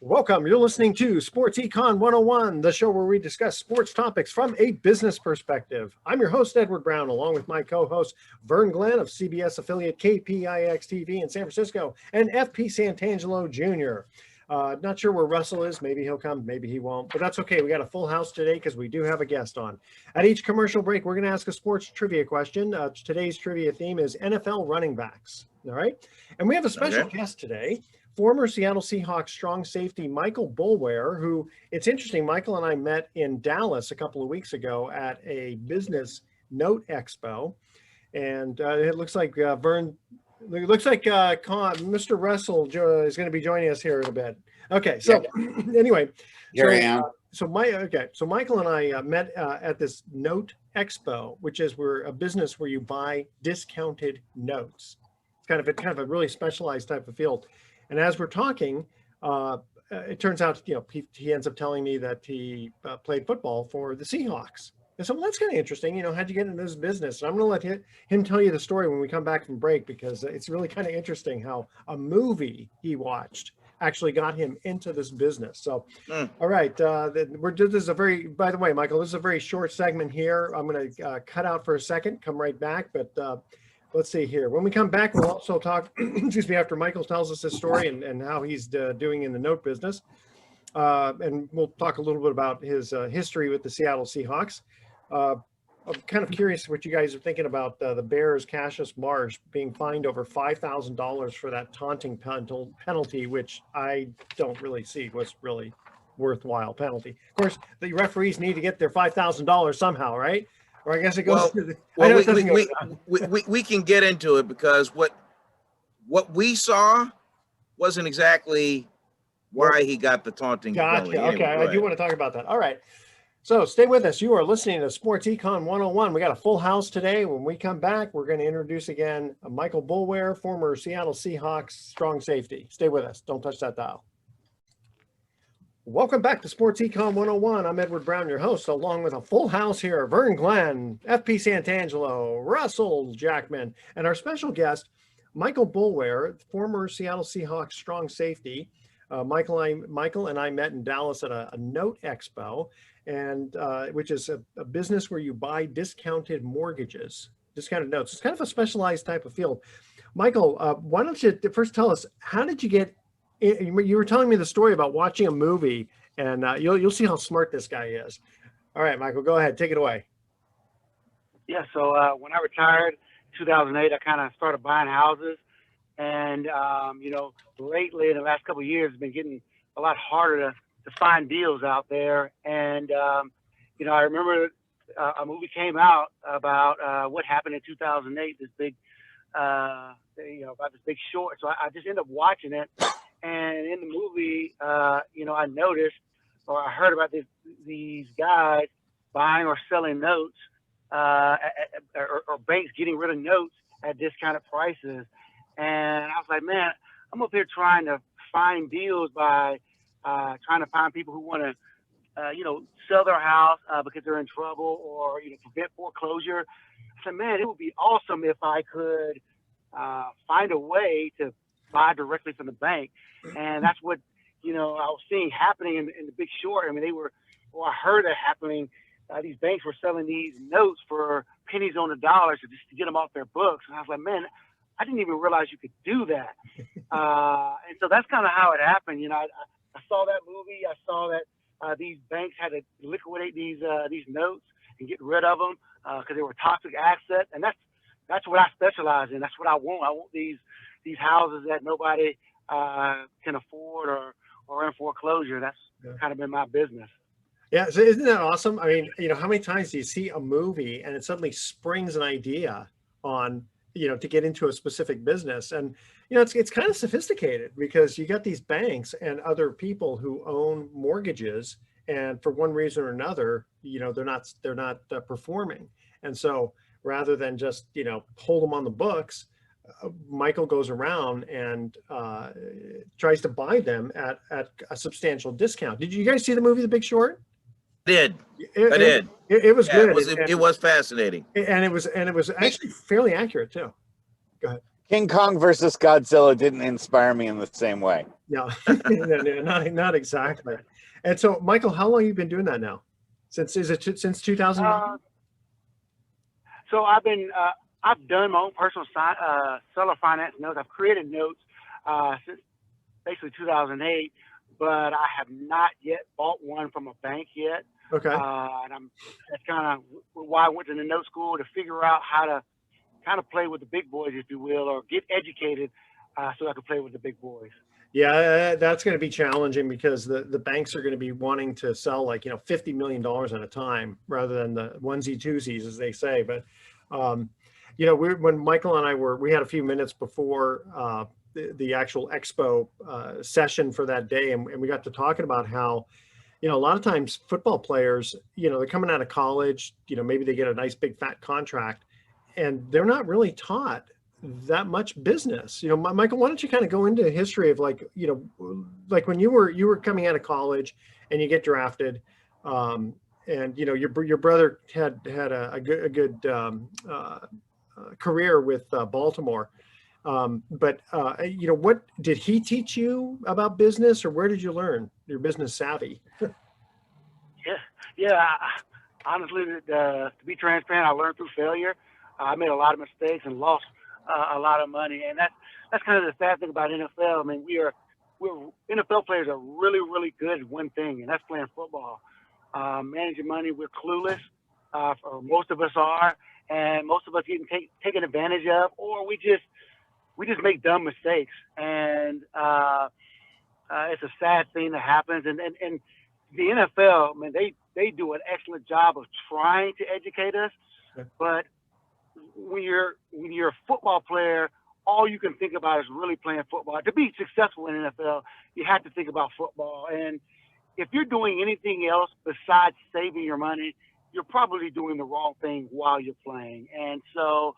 Welcome. You're listening to Sports Econ 101, the show where we discuss sports topics from a business perspective. I'm your host, Edward Brown, along with my co-host, Vern Glenn of CBS affiliate KPIX TV in San Francisco and FP Santangelo Jr. Not sure where Russell is. Maybe he'll come, maybe he won't, but that's okay. We got a full house today because we do have a guest on. At each commercial break, we're going to ask a sports trivia question. Today's trivia theme is NFL running backs. All right. And we have a special guest today. Former Seattle Seahawks strong safety Michael Boulware, who, it's interesting, Michael and I met in Dallas a couple of weeks ago at a business note expo. And it looks like Mr. Russell is going to be joining us here in a bit. Okay, so anyway. Here I am. So Michael and I met at this note expo, which is a business where you buy discounted notes. It's kind of a really specialized type of field. And as we're talking, it turns out, he ends up telling me that he played football for the Seahawks. And so, well, that's kind of interesting. How'd you get into this business? And I'm going to let him tell you the story when we come back from break, because it's really kind of interesting how a movie he watched actually got him into this business. So, all right. By the way, Michael, this is a very short segment here. I'm going to cut out for a second, come right back. But let's see here. When we come back, we'll also talk, after Michael tells us his story and how he's doing in the note business. And we'll talk a little bit about his history with the Seattle Seahawks. I'm kind of curious what you guys are thinking about the Bears' Cassius Marsh being fined over $5,000 for that taunting penalty, which I don't really see was really worthwhile penalty. Of course, the referees need to get their $5,000 somehow, right? Or I guess it goes. We can get into it, because what we saw wasn't exactly why he got the taunting. Gotcha. Okay, I do want to talk about that. All right. So stay with us. You are listening to Sports Econ 101. We got a full house today. When we come back, we're going to introduce again Michael Boulware, former Seattle Seahawks strong safety. Stay with us. Don't touch that dial. Welcome back to Sports Econ 101. I'm Edward Brown, your host, along with a full house here. Vern Glenn, FP Santangelo, Russell Jackman, and our special guest, Michael Boulware, former Seattle Seahawks strong safety. Michael and I met in Dallas at a note expo, and which is a business where you buy discounted mortgages, discounted notes. It's kind of a specialized type of field. Michael, why don't you first tell us, how did you get? You were telling me the story about watching a movie, and you'll see how smart this guy is. All right, Michael, go ahead. Take it away. Yeah, so when I retired in 2008, I kind of started buying houses. And, lately in the last couple of years, it's been getting a lot harder to find deals out there. And, I remember a movie came out about what happened in 2008, this big, about this big short. So I just ended up watching it. And in the movie, I noticed, or I heard about these guys buying or selling notes, or banks getting rid of notes at discounted prices. And I was like, man, I'm up here trying to find deals by trying to find people who want to, sell their house because they're in trouble, or, prevent foreclosure. I said, man, it would be awesome if I could find a way to buy directly from the bank. And that's what, I was seeing happening in the Big Short. I mean, I heard that happening. These banks were selling these notes for pennies on the dollar just to get them off their books. And I was like, man, I didn't even realize you could do that. And so that's kind of how it happened. I saw that movie. I saw that these banks had to liquidate these notes and get rid of them because they were toxic assets. And that's what I specialize in. That's what I want. I want these houses that nobody can afford or in foreclosure. That's kind of been my business. Yeah. So isn't that awesome? I mean, how many times do you see a movie and it suddenly springs an idea on, to get into a specific business? And, it's kind of sophisticated, because you got these banks and other people who own mortgages, and for one reason or another, they're not performing. And so rather than just, hold them on the books, Michael goes around and tries to buy them at a substantial discount. Did you guys see the movie The Big Short? I did. It was good. It was fascinating. And it was actually fairly accurate too. Go ahead. King Kong versus Godzilla didn't inspire me in the same way. No, no, not exactly. And so, Michael, how long have you been doing that now? Since 2000? So I've done my own personal seller finance notes. I've created notes since basically 2008, but I have not yet bought one from a bank yet. Okay. And that's kind of why I went to the note school, to figure out how to kind of play with the big boys, if you will, or get educated so I could play with the big boys. Yeah, that's going to be challenging because the banks are going to be wanting to sell like, $50 million at a time rather than the onesie twosies, as they say. But, when Michael and I we had a few minutes before the actual expo session for that day, and we got to talking about how, a lot of times football players, they're coming out of college, maybe they get a nice big fat contract, and they're not really taught that much business. Michael, why don't you kind of go into the history of like when you were coming out of college and you get drafted, and your brother had a good career with Baltimore, but what did he teach you about business, or where did you learn your business savvy? Yeah. Honestly, to be transparent, I learned through failure. I made a lot of mistakes and lost a lot of money, and that's kind of the sad thing about NFL. I mean, we're NFL players are really, really good at one thing, and that's playing football. Managing money, we're clueless, or most of us are, and most of us getting taken advantage of, or we just make dumb mistakes, and it's a sad thing that happens. And the NFL, man, they do an excellent job of trying to educate us, but when you're a football player, all you can think about is really playing football. To be successful in NFL, you have to think about football. And if you're doing anything else besides saving your money, you're probably doing the wrong thing while you're playing. And so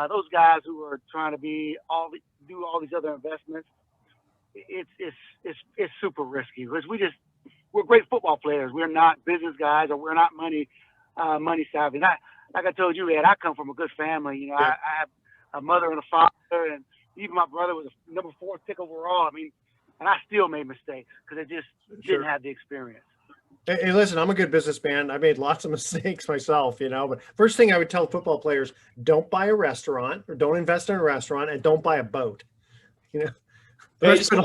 those guys who are trying to do all these other investments, it's super risky, because we're great football players. We're not business guys, or we're not money savvy. Like I told you, Ed, I come from a good family. I have a mother and a father, and even my brother was a number 4 pick overall. I mean, and I still made mistakes because I just didn't have the experience. Hey, listen, I'm a good businessman. I made lots of mistakes myself, but first thing I would tell football players, don't buy a restaurant, or don't invest in a restaurant, and don't buy a boat. Don't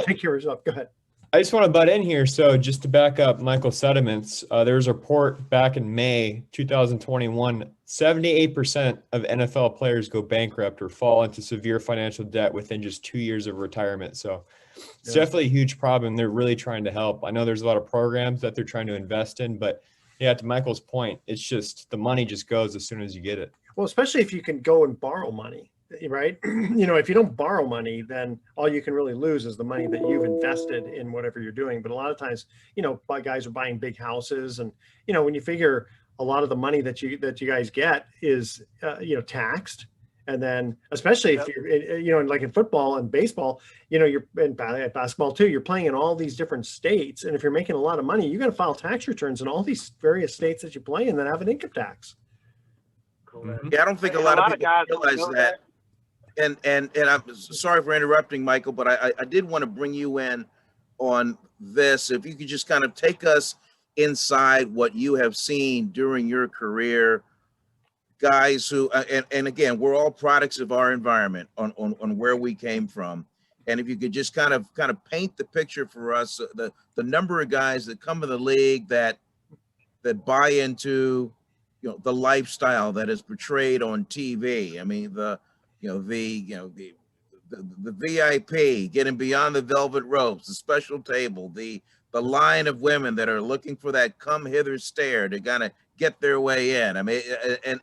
take care of yourself. Go ahead. I just want to butt in here. So just to back up Michael's sentiments, there was a report back in May 2021, 78% of NFL players go bankrupt or fall into severe financial debt within just 2 years of retirement. So it's definitely a huge problem. They're really trying to help. I know there's a lot of programs that they're trying to invest in, but yeah, to Michael's point, it's just the money just goes as soon as you get it. Well, especially if you can go and borrow money. Right? If you don't borrow money, then all you can really lose is the money that you've invested in whatever you're doing. But a lot of times, guys are buying big houses, and when you figure a lot of the money that you guys get is taxed, and then especially if you're like in football and baseball, you're in basketball too, you're playing in all these different states, and if you're making a lot of money, you got to file tax returns in all these various states that you play in that have an income tax. Yeah, I don't think a lot of people realize that. And I'm sorry for interrupting, Michael, but I did want to bring you in on this. If you could just kind of take us inside what you have seen during your career, guys who, and again, we're all products of our environment on where we came from. And if you could just kind of paint the picture for us, the number of guys that come in the league that buy into, the lifestyle that is portrayed on TV. I mean, the VIP, getting beyond the velvet ropes, the special table, the line of women that are looking for that come hither stare to kind of get their way in. I mean, and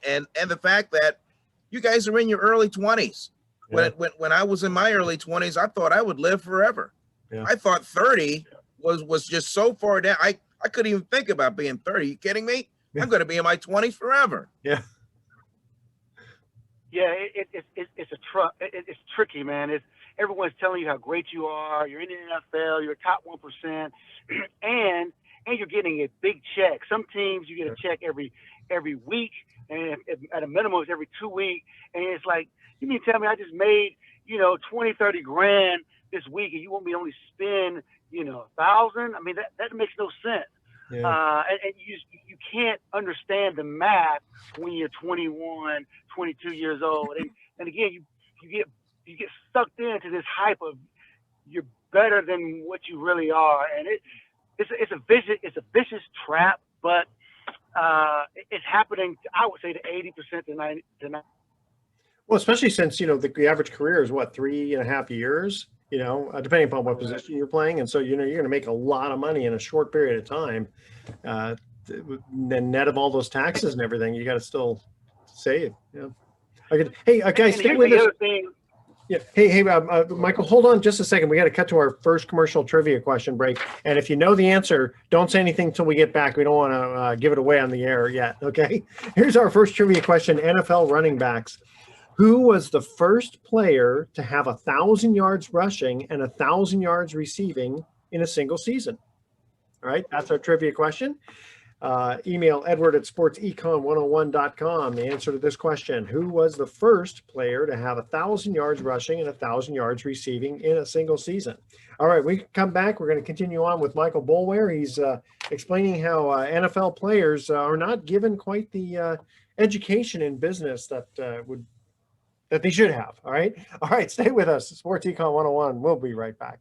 the fact that you guys are in your early 20s. Yeah. When I was in my early 20s, I thought I would live forever. Yeah. I thought 30 was just so far down. I couldn't even think about being 30. You kidding me? Yeah. I'm going to be in my 20s forever. Yeah. Yeah, it's tricky, man. Everyone's telling you how great you are. You're in the NFL. You're top 1%, and you're getting a big check. Some teams you get a check every week, and at a minimum it's every 2 weeks. And it's like, you mean tell me I just made you know, 20, 30 grand this week, and you want me to only spend, you know, 1,000. I mean, that makes no sense. Yeah. And you can't understand the math when you're 21, 22 years old. And again, you get sucked into this hype of you're better than what you really are, and it's a vicious trap. But it's happening, I would say, to 80% to 90%. Well, especially since, you know, the average career is what, 3.5 years, you know, depending upon what position you're playing. And so, you know, you're going to make a lot of money in a short period of time. Then net of all those taxes and everything, you got to still save. Yeah. Okay. Hey, guys, stay with us. Yeah. Hey, Michael, hold on just a second. We got to cut to our first commercial trivia question break. And if you know the answer, don't say anything until we get back. We don't want to give it away on the air yet. Okay. Here's our first trivia question. NFL running backs. Who was the first player to have 1,000 yards rushing and 1,000 yards receiving in a single season? All right. That's our trivia question. Email edward@sportsecon101.com. The answer to this question: who was the first player to have 1,000 yards rushing and 1,000 yards receiving in a single season? All right, we come back. We're going to continue on with Michael Boulware. He's explaining how NFL players are not given quite the education in business that they should have. All right, stay with us. Sports Econ 101. We'll be right back.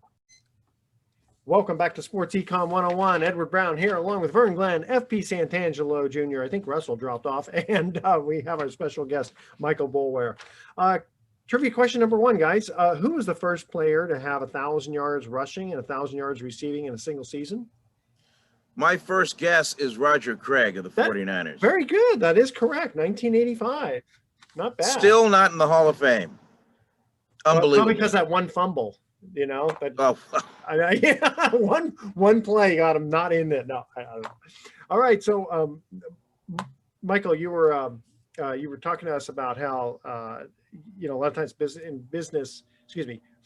Welcome back to Sports Econ 101. Edward Brown here, along with Vern Glenn, FP Santangelo Jr. I think Russell dropped off, and we have our special guest, Michael Boulware. Trivia question number one, guys. Who was the first player to have 1,000 yards rushing and 1,000 yards receiving in a single season? My first guess is Roger Craig of the 49ers. Very good. That is correct. 1985. Not bad. Still not in the Hall of Fame. Unbelievable. Probably because that one fumble. You know, but oh. Yeah, one play got him not in it. No, I don't know. All right, so Michael, you were talking to us about how you know, a lot of times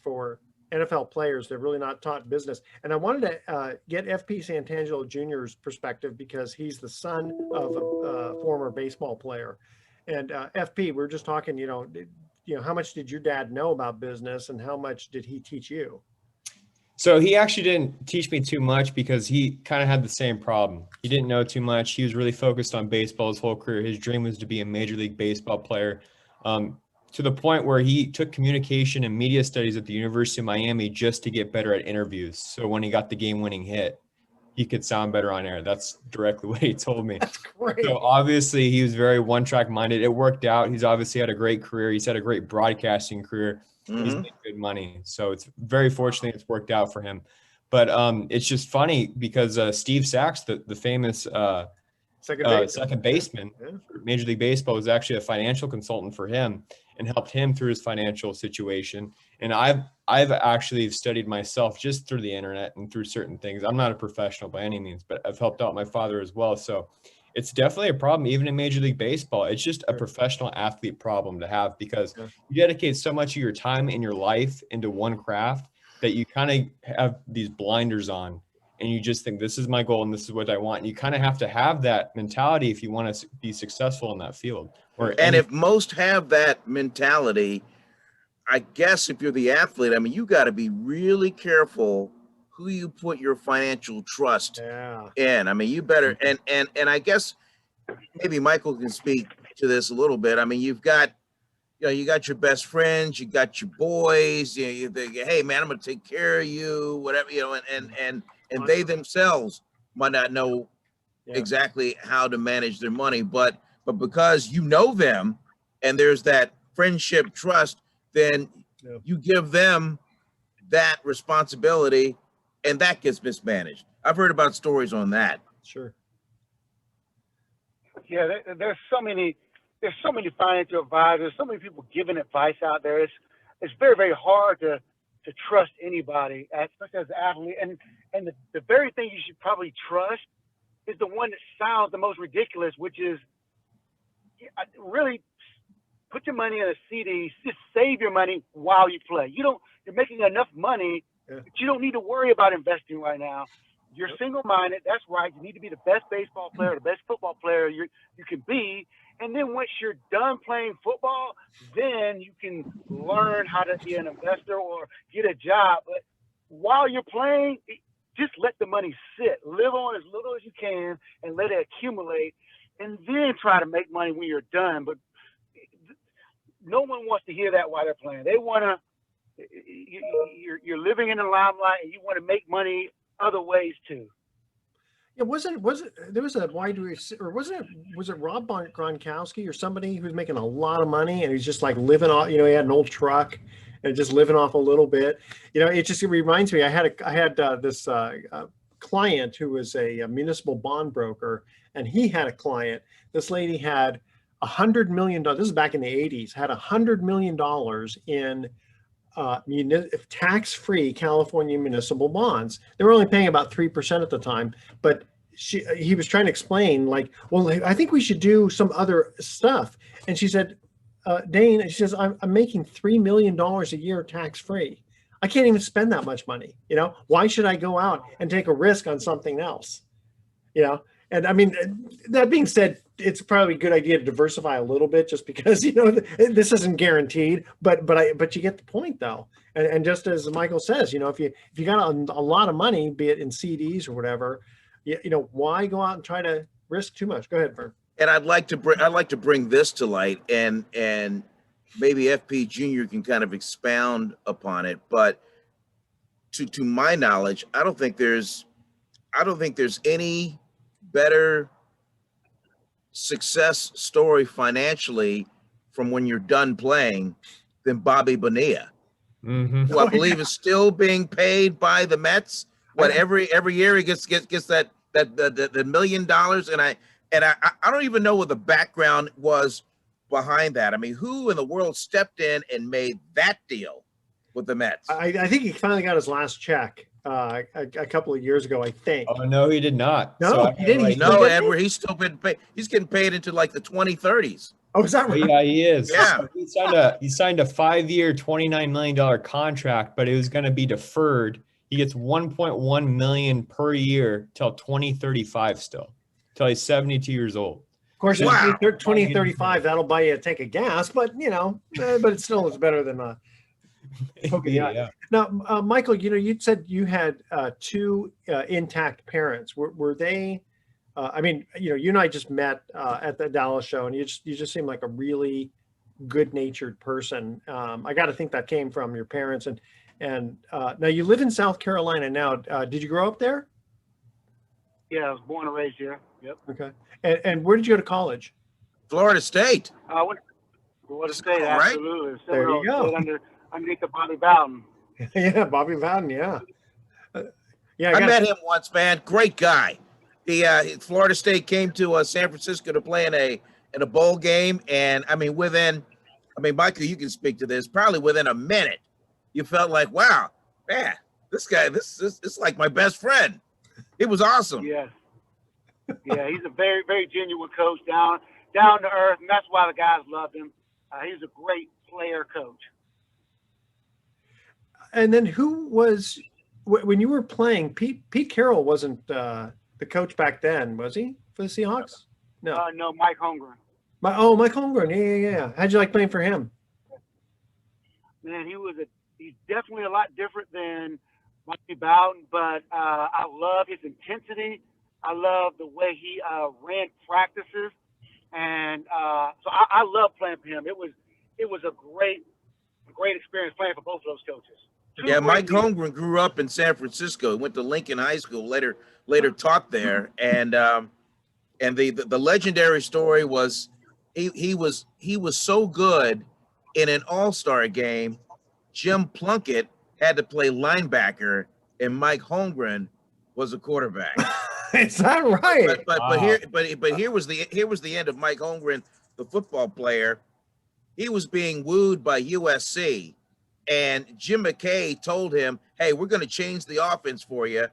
for NFL players, they're really not taught business. And I wanted to get FP Santangelo Jr.'s perspective because he's the son of a former baseball player. And FP, we're just talking, you know, how much did your dad know about business and how much did he teach you? So he actually didn't teach me too much because he kind of had the same problem. He didn't know too much. He was really focused on baseball his whole career. His dream was to be a Major League Baseball player, to the point where he took communication and media studies at the University of Miami just to get better at interviews. So when he got the game-winning hit, he could sound better on air. That's directly what he told me. That's great. So obviously he was very one-track minded. It worked out. He's obviously had a great career. He's had a great broadcasting career. Mm-hmm. He's made good money. So it's very fortunate it's worked out for him. But it's just funny because Steve Sachs, the famous second baseman for Major League Baseball, was actually a financial consultant for him and helped him through his financial situation. And I've actually studied myself just through the internet and through certain things. I'm not a professional by any means, but I've helped out my father as well. So it's definitely a problem, even in Major League Baseball. It's just a professional athlete problem to have because you dedicate so much of your time in your life into one craft that you kind of have these blinders on and you just think, this is my goal and this is what I want. And you kind of have to have that mentality if you want to be successful in that field. And if most have that mentality, I guess if you're the athlete, I mean, you got to be really careful who you put your financial trust in. I mean, you better, and I guess maybe Michael can speak to this a little bit. I mean, you got your best friends, you got your boys, you think, hey man, I'm going to take care of you, whatever, and they themselves might not know exactly how to manage their money, but because you know them and there's that friendship trust, then you give them that responsibility and that gets mismanaged. I've heard about stories on that. Sure. Yeah, there's so many financial advisors, so many people giving advice out there. It's very, very hard to trust anybody, especially as an athlete. And the very thing you should probably trust is the one that sounds the most ridiculous, which is really put your money in a CD, just save your money while you play. You're making enough money that you don't need to worry about investing right now. You're single-minded. That's right. You need to be the best baseball player, the best football player you can be. And then once you're done playing football, then you can learn how to be an investor or get a job. But while you're playing, just let the money sit. Live on as little as you can and let it accumulate, and then try to make money when you're done. But no one wants to hear that while they're playing. They want to. You're living in the limelight, and you want to make money other ways too. Yeah, was it there was a wide receiver, or was it Rob Gronkowski or somebody who was making a lot of money and he's just like living off, he had an old truck and just living off a little bit. It reminds me, I had this client who was a municipal bond broker, and he had a client. This lady had $100 million. This is back in the 80s, had $100 million in tax-free California municipal bonds. They were only paying about 3% at the time, but he was trying to explain, like, well, I think we should do some other stuff. And she said, Dane, she says, I'm making $3 million a year tax-free. I can't even spend that much money. Why should I go out and take a risk on something else? And I mean, that being said, it's probably a good idea to diversify a little bit, just because, this isn't guaranteed, but you get the point though. And just as Michael says, if you got a lot of money, be it in CDs or whatever, why go out and try to risk too much? Go ahead, Vern. And I'd like to bring this to light, and maybe FP Jr. can kind of expound upon it. But to my knowledge, I don't think there's any better success story financially from when you're done playing than Bobby Bonilla, who I believe is still being paid by the Mets. Every year he gets that $1 million, and I don't even know what the background was behind that. I mean, who in the world stepped in and made that deal with the Mets? I think he finally got his last check a couple of years ago, I think. Oh, no, he did not. No, he didn't. No, Edward, he's still been paid. He's getting paid into like the 2030s. Oh, is that right? Yeah, he is. Yeah. So he signed a 5-year, $29 million contract, but it was going to be deferred. He gets $1.1 million per year till 2035 still, till he's 72 years old. Of course, Wow. 2035, that'll buy you a tank of gas, but but it still is better than Yeah. Now, Michael, you said you had two intact parents. Were they? I mean, you and I just met at the Dallas show, and you just seem like a really good-natured person. I got to think that came from your parents. And now you live in South Carolina now. Did you grow up there? Yeah, I was born and raised here. Yep. Okay. And where did you go to college? Florida State. I went to Florida State, Right? absolutely. There you go. Underneath the Bobby Bowden. Yeah, Bobby Bowden. Yeah. I met him once, man. Great guy. He Florida State came to San Francisco to play in a bowl game, and Michael, you can speak to this. Probably within a minute, you felt like, wow, man, this guy, this is like my best friend. It was awesome. Yes. Yeah, he's a very, very genuine coach, down to earth, and that's why the guys loved him. He's a great player coach. And then who was, when you were playing, Pete Carroll wasn't the coach back then, was he, for the Seahawks? No. No, Mike Holmgren. Mike Holmgren. Yeah. How'd you like playing for him? Man, he's definitely a lot different than Bobby Bowden, but I love his intensity. I love the way he ran practices, and so I love playing for him. It was a great experience playing for both of those coaches. Yeah, Mike Holmgren grew up in San Francisco. Went to Lincoln High School. Later taught there, and the legendary story was he was so good in an all-star game. Jim Plunkett had to play linebacker, and Mike Holmgren was a quarterback. Is that right? But here was the end of Mike Holmgren, the football player. He was being wooed by USC, and Jim McKay told him, "Hey, we're going to change the offense for you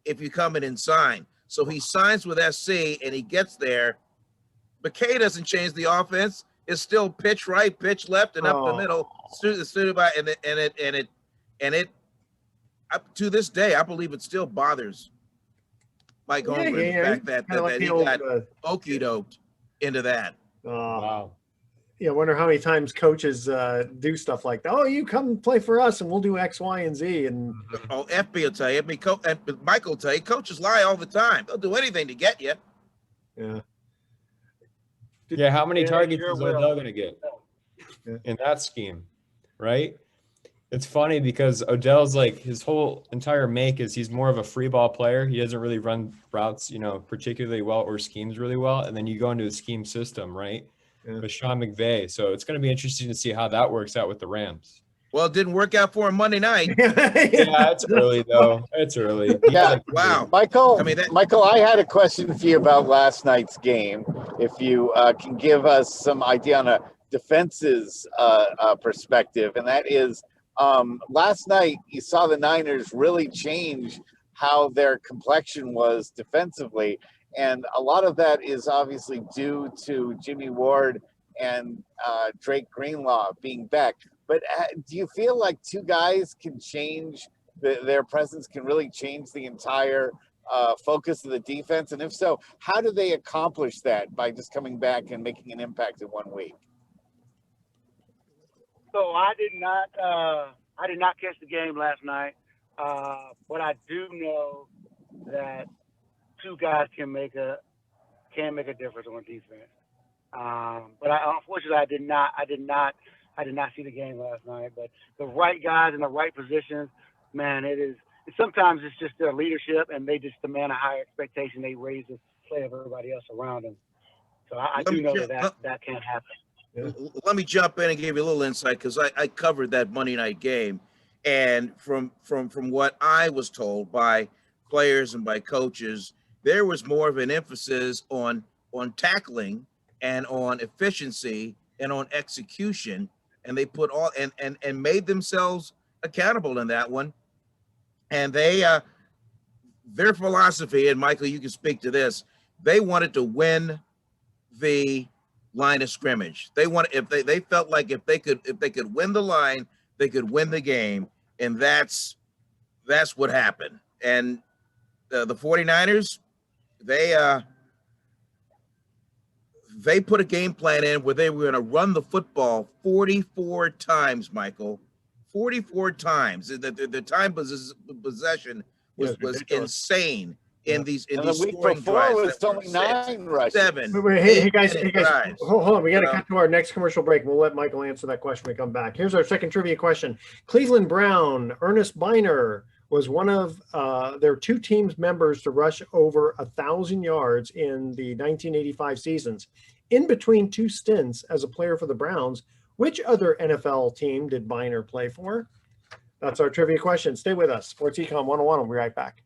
if you come in and sign." So he signs with SC, and he gets there. McKay doesn't change the offense. It's still pitch right, pitch left, and up the middle. And it up to this day, I believe it still bothers Mike Holmgren, the fact that he got okey-doked into that. Wow. Yeah, I wonder how many times coaches do stuff like that. Oh, you come play for us, and we'll do X, Y, and Z. And Oh, FB will tell you. I mean, and Michael will tell you. Coaches lie all the time. They'll do anything to get you. yeah, Yeah, how many Yeah, they targets sure is will. Odell going to get Yeah. in that scheme, right? It's funny because Odell's like his whole entire make is he's more of a free ball player. He doesn't really run routes, particularly well or schemes really well. And then you go into a scheme system, right? Yeah. With Sean McVay. So it's going to be interesting to see how that works out with the Rams. Well, it didn't work out for him Monday night. Yeah, it's early though. It's early. Yeah. Wow. Michael, I mean, Michael, I had a question for you about last night's game. If you can give us some idea on a defense's perspective, and that is, last night you saw the Niners really change how their complexion was defensively, and a lot of that is obviously due to Jimmy Ward and Drake Greenlaw being back. But do you feel like two guys can change their presence, can really change the entire focus of the defense? And if so, how do they accomplish that by just coming back and making an impact in 1 week? So I did not catch the game last night, but I do know that two guys can make a difference on defense. But unfortunately, I did not see the game last night. But the right guys in the right positions, man, sometimes it's just their leadership, and they just demand a higher expectation. They raise the play of everybody else around them. So I do know that can happen. Yeah. Let me jump in and give you a little insight because I covered that Monday night game, and from what I was told by players and by coaches, there was more of an emphasis on tackling and on efficiency and on execution, and they put all and made themselves accountable in that one. And they their philosophy, and Michael, you can speak to this, they wanted to win the line of scrimmage. They felt like if they could win the line, they could win the game, and that's what happened. And the 49ers, they put a game plan in where they were going to run the football 44 times, Michael. 44 times. The time possession was insane in these scoring drives. It was only 9 rushes. 7. Hey guys, drives. hold on. We got to cut to our next commercial break. We'll let Michael answer that question when we come back. Here's our second trivia question. Cleveland Brown, Ernest Biner was one of their two teams members to rush over 1,000 yards in the 1985 seasons. In between two stints as a player for the Browns, which other NFL team did Biner play for? That's our trivia question. Stay with us. Sports Econ 101. We'll be right back.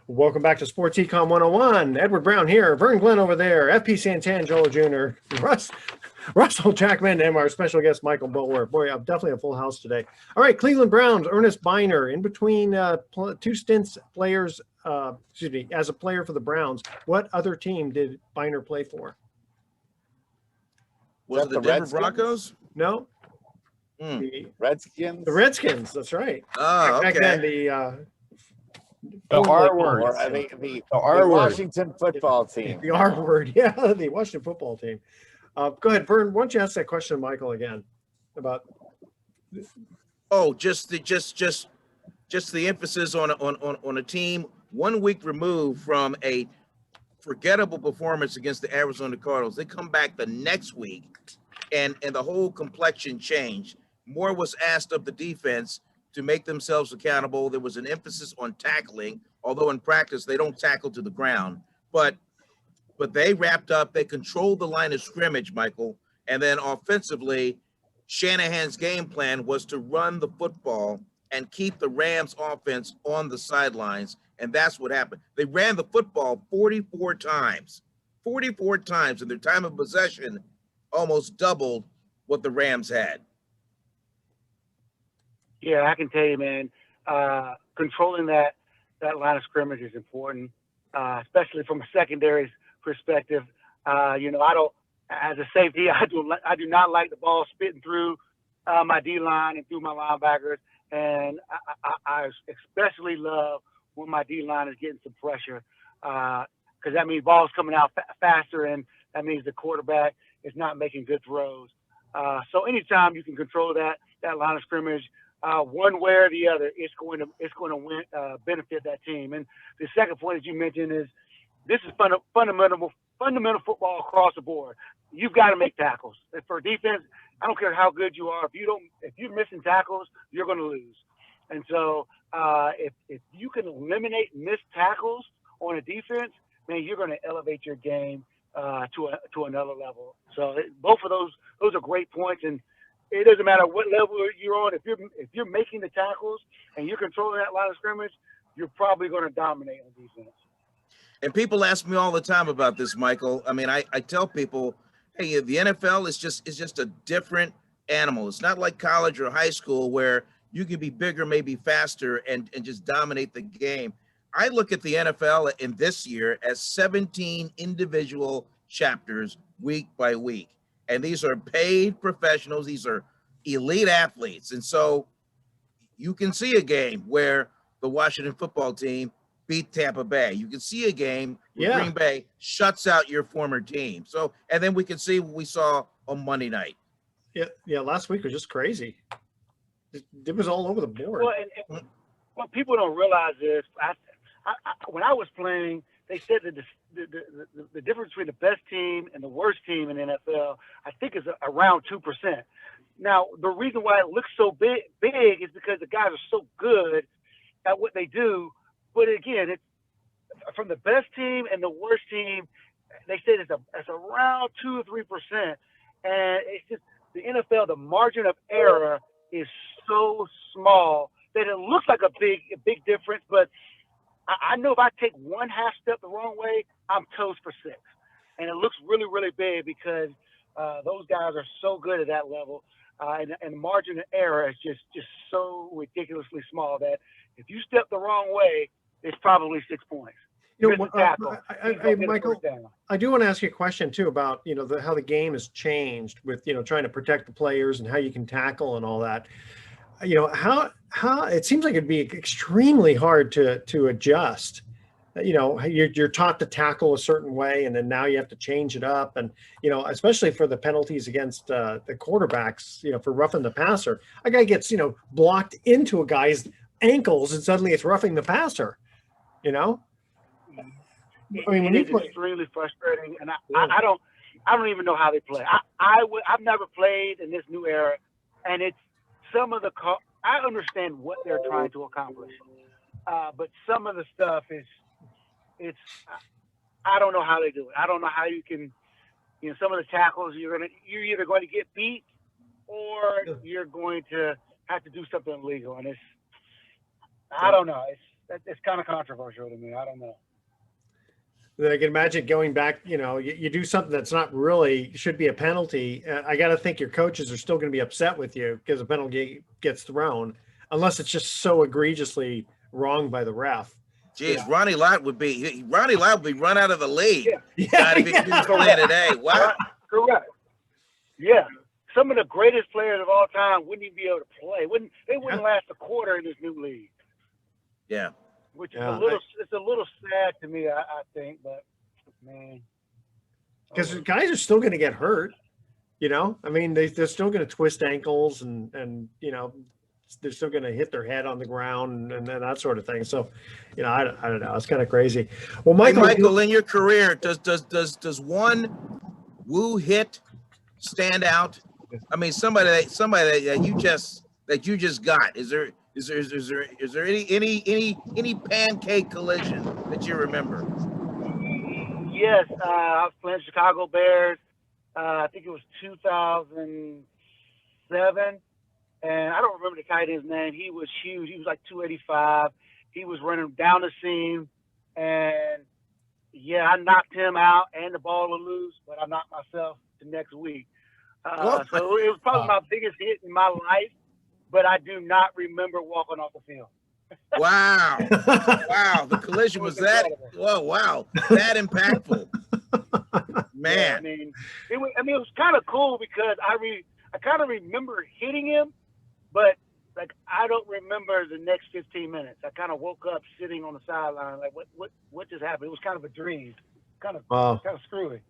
Welcome back to Sports Econ 101. Edward Brown here, Vern Glenn over there, FP Santangelo Jr., Russell Jackman, and our special guest, Michael Boulware. Boy, I'm definitely a full house today. All right, Cleveland Browns, Ernest Biner, in between two stints as a player for the Browns. What other team did Biner play for? Was it the Denver Broncos? No. Redskins? The Redskins, that's right. Oh, okay. Back then, The R word. Or the Washington football team. The R word, yeah, the Washington football team. Go ahead, Vern. Why don't you ask that question to Michael again about? Oh, just the emphasis on a team 1 week removed from a forgettable performance against the Arizona Cardinals. They come back the next week, and the whole complexion changed. More was asked of the defense to make themselves accountable. There was an emphasis on tackling, although in practice they don't tackle to the ground. But they wrapped up, they controlled the line of scrimmage, Michael, and then offensively, Shanahan's game plan was to run the football and keep the Rams offense on the sidelines, and that's what happened. They ran the football 44 times. 44 times, and their time of possession almost doubled what the Rams had. Yeah, I can tell you, man, controlling that line of scrimmage is important, especially from a secondary perspective. As a safety, I do not like the ball spitting through my D-line and through my linebackers, and I especially love when my D-line is getting some pressure, because that means balls coming out faster, and that means the quarterback is not making good throws. So anytime you can control that line of scrimmage, one way or the other, it's going to win, benefit that team. And the second point that you mentioned is this is fundamental football across the board. You've got to make tackles. And for defense, I don't care how good you are. If you're missing tackles, you're going to lose. And so if you can eliminate missed tackles on a defense, man, you're going to elevate your game to another level. So both of those are great points, and it doesn't matter what level you're on. If you're making the tackles and you're controlling that line of scrimmage, you're probably going to dominate on defense. And people ask me all the time about this, Michael. I mean, I tell people, hey, the NFL is just a different animal. It's not like college or high school where you can be bigger, maybe faster, and just dominate the game. I look at the NFL in this year as 17 individual chapters week by week. And these are paid professionals. These are elite athletes. And so you can see a game where the Washington football team beat Tampa Bay. You can see a game where Green Bay shuts out your former team. So, and then we can see what we saw on Monday night. Yeah. Last week was just crazy. It was all over the board. Well, and what people don't realize is, when I was playing, they said that the difference between the best team and the worst team in the NFL, I think, is around 2%. Now, the reason why it looks so big is because the guys are so good at what they do. But again, it's from the best team and the worst team. They said it's around 2 or 3%, and it's just the NFL. The margin of error is so small that it looks like a big difference. But I know if I take one half step the wrong way, I'm toast for 6, and it looks really, really big because those guys are so good at that level, and the margin of error is just so ridiculously small that if you step the wrong way, it's probably 6 points. Michael, I do want to ask you a question too about how the game has changed with trying to protect the players and how you can tackle and all that. How it seems like it'd be extremely hard to adjust. You're taught to tackle a certain way, and then now you have to change it up, and especially for the penalties against the quarterbacks, for roughing the passer. A guy gets blocked into a guy's ankles, and suddenly it's roughing the passer. I mean, it's extremely frustrating, and I don't even know how they play. I've never played in this new era, and it's some of the I understand what they're trying to accomplish, but some of the stuff is I don't know how they do it. I don't know how you can, some of the tackles you're either going to get beat or you're going to have to do something illegal, and I don't know. It's kind of controversial to me. I don't know. I can imagine going back, you do something that's not really should be a penalty. I got to think your coaches are still going to be upset with you because a penalty gets thrown, unless it's just so egregiously wrong by the ref. Geez, yeah. Ronnie Lott would be run out of the league. Yeah. If he was playing today. Wow. Correct. Yeah. Some of the greatest players of all time wouldn't even be able to play. They wouldn't last a quarter in this new league. Yeah. Which is it's a little sad to me, I think, but man. Because guys are still going to get hurt, I mean, they're still going to twist ankles and they're still going to hit their head on the ground and that sort of thing. So, I don't know. It's kind of crazy. Well, Michael, in your career, does one woo hit stand out? I mean, somebody that you just got. Is there any pancake collision that you remember? Yes, I was playing Chicago Bears. I think it was 2007, and I don't remember the tight end's name. He was huge. He was like 285. He was running down the seam, and I knocked him out, and the ball was loose. But I knocked myself the next week. So it was probably my biggest hit in my life. But I do not remember walking off the field. Wow. Wow. The collision was that. Oh, wow. That impactful. Man. Yeah, I mean, it was kind of cool because I kind of remember hitting him, but like I don't remember the next 15 minutes. I kind of woke up sitting on the sideline like what just happened? It was kind of a dream. Kind of screwy.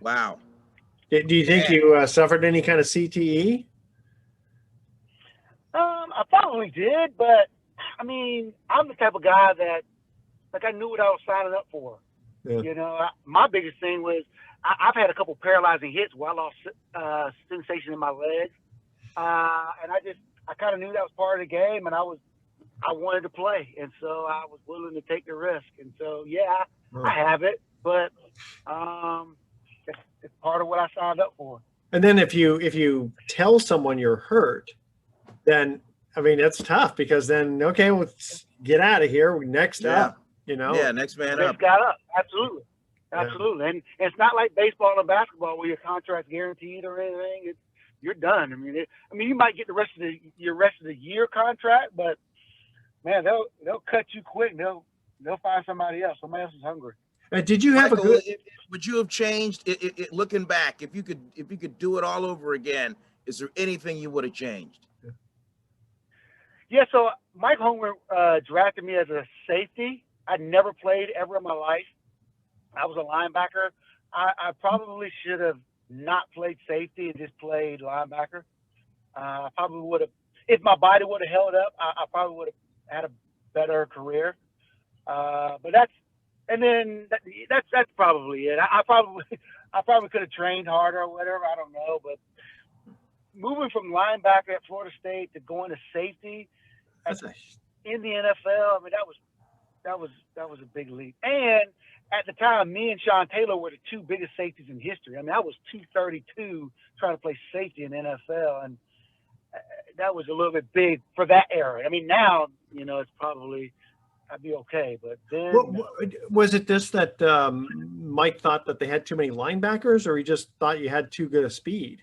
Wow. Do you think you suffered any kind of CTE? I probably did, but I mean, I'm the type of guy that, like, I knew what I was signing up for. Yeah. You know, my biggest thing was I've had a couple paralyzing hits where I lost sensation in my legs, and I kind of knew that was part of the game, and I wanted to play, and so I was willing to take the risk. And so, yeah, I have it, but it's part of what I signed up for. And then if you tell someone you're hurt, then I mean that's tough, because then okay, well, get out of here. Next up, you know. Yeah, next man Next up. guy up. Absolutely. And it's not like baseball and basketball where your contract's guaranteed or anything. You're done. I mean, you might get your rest of the year contract, but man, they'll cut you quick. They'll find somebody else. Somebody else is hungry. Did you have Michael, a good? Would you have changed it looking back? If you could do it all over again, is there anything you would have changed? Yeah. So Mike Homer drafted me as a safety. I'd never played ever in my life. I was a linebacker. I probably should have not played safety and just played linebacker. I probably would have, if my body would have held up, I probably would have had a better career. But that's probably it. I probably could have trained harder or whatever. I don't know. But moving from linebacker at Florida State to going to safety in the NFL, I mean, that was a big leap. And at the time, me and Sean Taylor were the two biggest safeties in history. I mean, I was 232 trying to play safety in NFL, and that was a little bit big for that era. I mean, now, you know, it's probably I'd be okay, but then Was it this that Mike thought that they had too many linebackers, or he just thought you had too good a speed?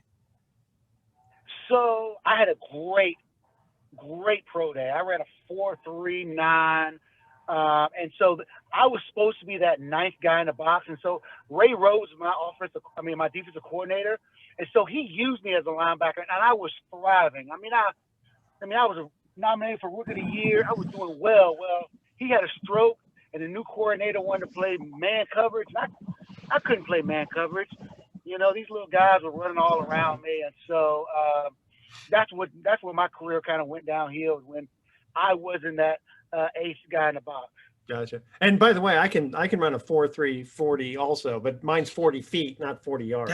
So I had a great pro day. I ran a 4.39. And so I was supposed to be that ninth guy in the box. And so Ray Rhodes, my defensive coordinator. And so he used me as a linebacker, and I was thriving. I mean, I was nominated for Rookie of the Year. I was doing well. Well, he had a stroke, and the new coordinator wanted to play man coverage. I couldn't play man coverage. You know, these little guys were running all around me. And so that's where my career kind of went downhill, when I wasn't that ace guy in the box. Gotcha. And by the way, I can run a 4.3 40 also, but mine's 40 feet, not 40 yards.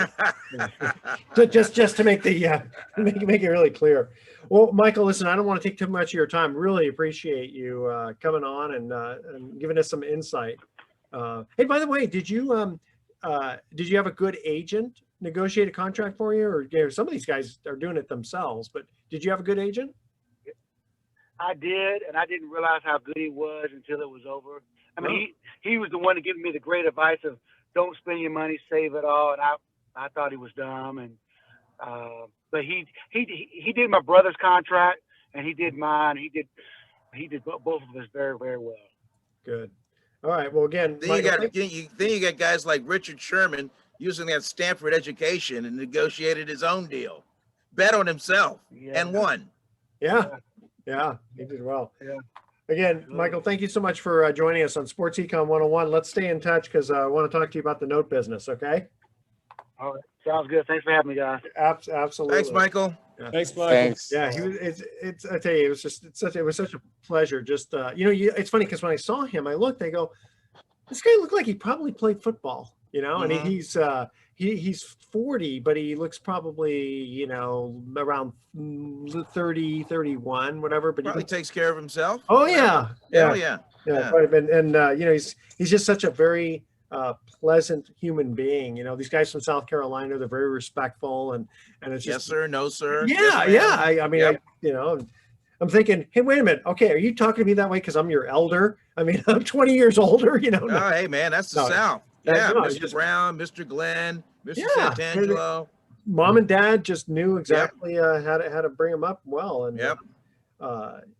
So just to make the make it really clear. Well, Michael, listen, I don't want to take too much of your time. Really appreciate you coming on and giving us some insight. Hey, by the way, did you have a good agent negotiate a contract for you, or some of these guys are doing it themselves? But did you have a good agent? I did, and I didn't realize how good he was until it was over. I mean, he was the one to give me the great advice of don't spend your money, save it all. And I thought he was dumb, and but he did my brother's contract, and he did mine. He did both of us very, very well. Good. All right. Well, again, Then Michael, you got guys like Richard Sherman using that Stanford education and negotiated his own deal, bet on himself, and won. Yeah, he did well. Yeah. Again, Michael, thank you so much for joining us on Sports Econ 101. Let's stay in touch, because I want to talk to you about the note business, okay? All right. Sounds good. Thanks for having me, guys. Absolutely. Thanks, Michael. Yeah. Thanks, Michael. Thanks. Yeah, I tell you, it was such a pleasure. Just it's funny, because when I saw him, I looked, I go, this guy looked like he probably played football, and he's 40, but he looks probably, around 30, 31, whatever. But Probably takes care of himself. Oh yeah. Yeah. He's just such a very pleasant human being. These guys from South Carolina, they're very respectful, and it's just, Yes, sir. No, sir. yeah, Yes, I mean, Yep. I'm thinking, hey, wait a minute. Okay, are you talking to me that way because I'm your elder? I mean, I'm 20 years older. No. Oh, hey, man, that's the No. South. No, Yeah, no, Mr. just- Brown, Mr. Glenn, Mr. Yeah. Santangelo. Mom and Dad just knew exactly how to bring him up well. And Yep.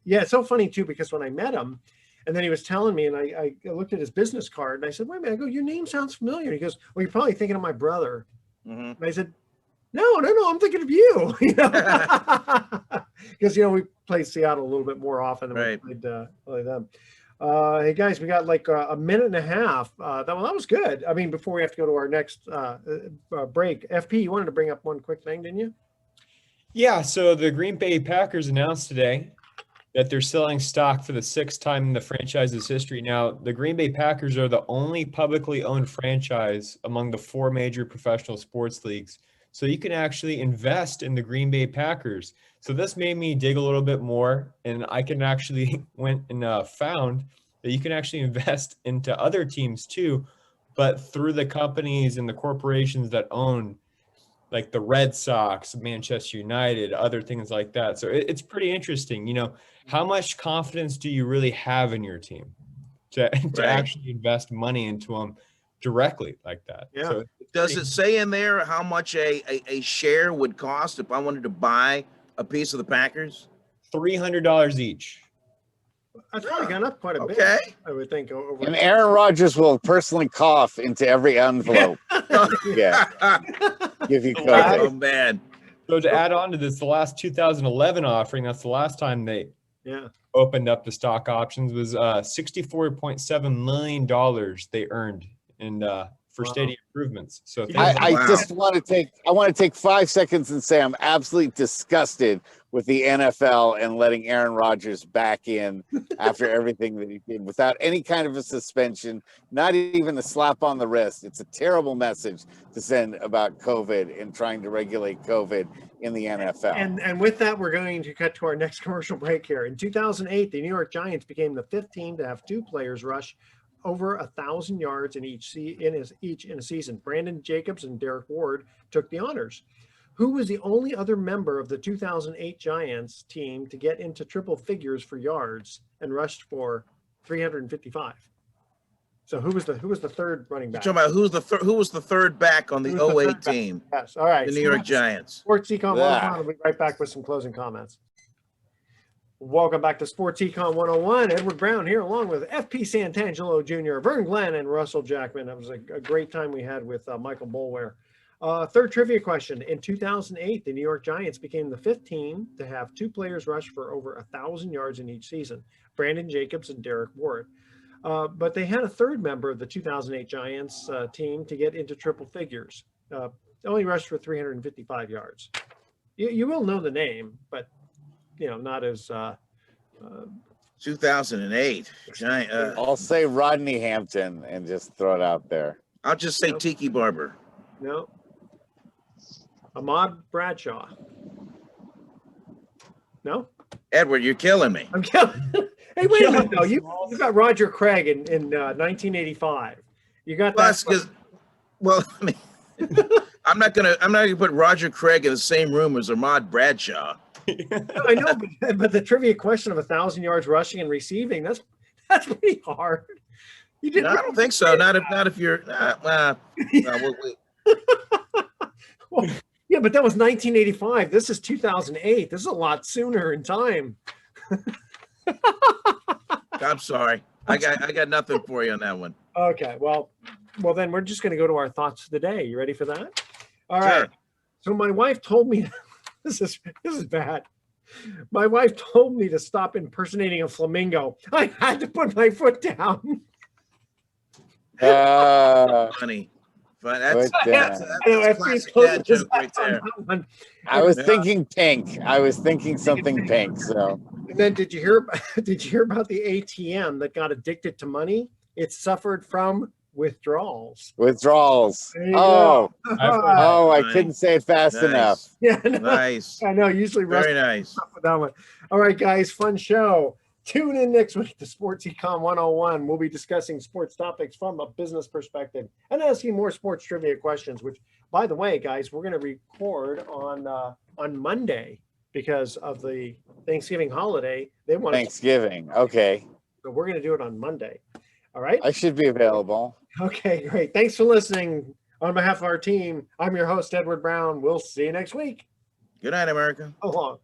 it's so funny too, because when I met him, and then he was telling me, and I looked at his business card, and I said, wait a minute. I go, your name sounds familiar. He goes, well, you're probably thinking of my brother. Mm-hmm. And I said, no, I'm thinking of you. Because we played Seattle a little bit more often than we played them. Hey guys, we got like a minute and a half. That was good. I mean, before we have to go to our next break, FP, you wanted to bring up one quick thing, didn't you? Yeah, so the Green Bay Packers announced today that they're selling stock for the 6th time in the franchise's history. Now, the Green Bay Packers are the only publicly owned franchise among the 4 major professional sports leagues. So you can actually invest in the Green Bay Packers. So this made me dig a little bit more, and I can actually went and found that you can actually invest into other teams too, but through the companies and the corporations that own, like the Red Sox, Manchester United, other things like that. So it's pretty interesting. How much confidence do you really have in your team to actually invest money into them directly like that? Yeah. So does it say in there how much a share would cost if I wanted to buy a piece of the Packers? $300 each. That's probably gone up quite a bit. Okay. I would think. Over And Aaron Rodgers will personally cough into every envelope. Yeah. Give you COVID. Oh man. So to add on to this, the last 2011 offering, that's the last time they Yeah. opened up the stock options, was $64.7 million they earned for stadium improvements. So I just want to take 5 seconds and say I'm absolutely disgusted with the NFL and letting Aaron Rodgers back in after everything that he did without any kind of a suspension, not even a slap on the wrist. It's a terrible message to send about COVID and trying to regulate COVID in the NFL. And with that, we're going to cut to our next commercial break here. In 2008, the New York Giants became the 5th team to have 2 players rush over 1,000 yards in each in a season. Brandon Jacobs and Derek Ward took the honors. Who was the only other member of the 2008 Giants team to get into triple figures for yards and rushed for 355? So who was the third running back? You're talking about who was the third back on the 08 team? Yes. All right. The New York Giants. Sports Econ 101. We'll be right back with some closing comments. Welcome back to Sports Econ 101. Edward Brown here, along with FP Santangelo Jr., Vern Glenn, and Russell Jackman. That was a great time we had with Michael Boulware. Third trivia question. In 2008, the New York Giants became the 5th team to have 2 players rush for over 1,000 yards in each season, Brandon Jacobs and Derek Ward. But they had a third member of the 2008 Giants team to get into triple figures. Only rushed for 355 yards. You will know the name, but not as 2008 Giant. I'll say Rodney Hampton and just throw it out there. I'll just say Tiki Barber. No. Ahmad Bradshaw. No. Edward, you're killing me. I'm killing. Hey, wait a minute. No, you got Roger Craig in 1985. You got that. Because, well, I mean, I'm not gonna put Roger Craig in the same room as Ahmad Bradshaw. I know, but the trivia question of 1,000 yards rushing and receiving, that's pretty hard. You didn't. No, I don't think so. Not if you're. Well, yeah, but that was 1985. This is 2008. This is a lot sooner in time. I'm sorry. I got nothing for you on that one. Okay. Well, then we're just going to go to our thoughts of the day. You ready for that? All right. Sure. So my wife told me this is bad. My wife told me to stop impersonating a flamingo. I had to put my foot down. Funny. But that's classic dad joke right there. I was thinking pink. I was thinking something pink. So. And then did you hear about the ATM that got addicted to money? It suffered from withdrawals. I couldn't say it fast enough. Yeah, nice. I know. Usually, very nice. With that one. All right, guys, fun show. Tune in next week to Sports Econ 101. We'll be discussing sports topics from a business perspective and asking more sports trivia questions. Which, by the way, guys, we're going to record on Monday because of the Thanksgiving holiday. They want Thanksgiving. Okay. So we're going to do it on Monday. All right. I should be available. Okay, great. Thanks for listening. On behalf of our team, I'm your host, Edward Brown. We'll see you next week. Good night, America. So long.